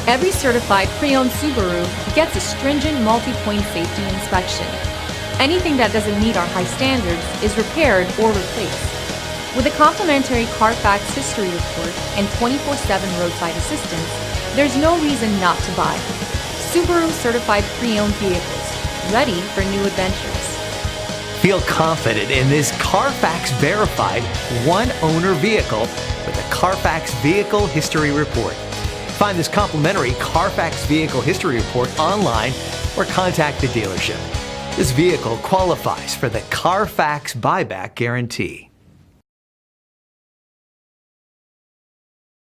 Every certified pre-owned Subaru gets a stringent multi-point safety inspection. Anything that doesn't meet our high standards is repaired or replaced. With a complimentary Carfax history report and 24/7 roadside assistance, there's no reason not to buy. Subaru certified pre-owned vehicles, ready for new adventures. Feel confident in this Carfax verified one-owner vehicle with a Carfax Vehicle History Report. Find this complimentary Carfax Vehicle History Report online or contact the dealership. This vehicle qualifies for the Carfax Buyback Guarantee.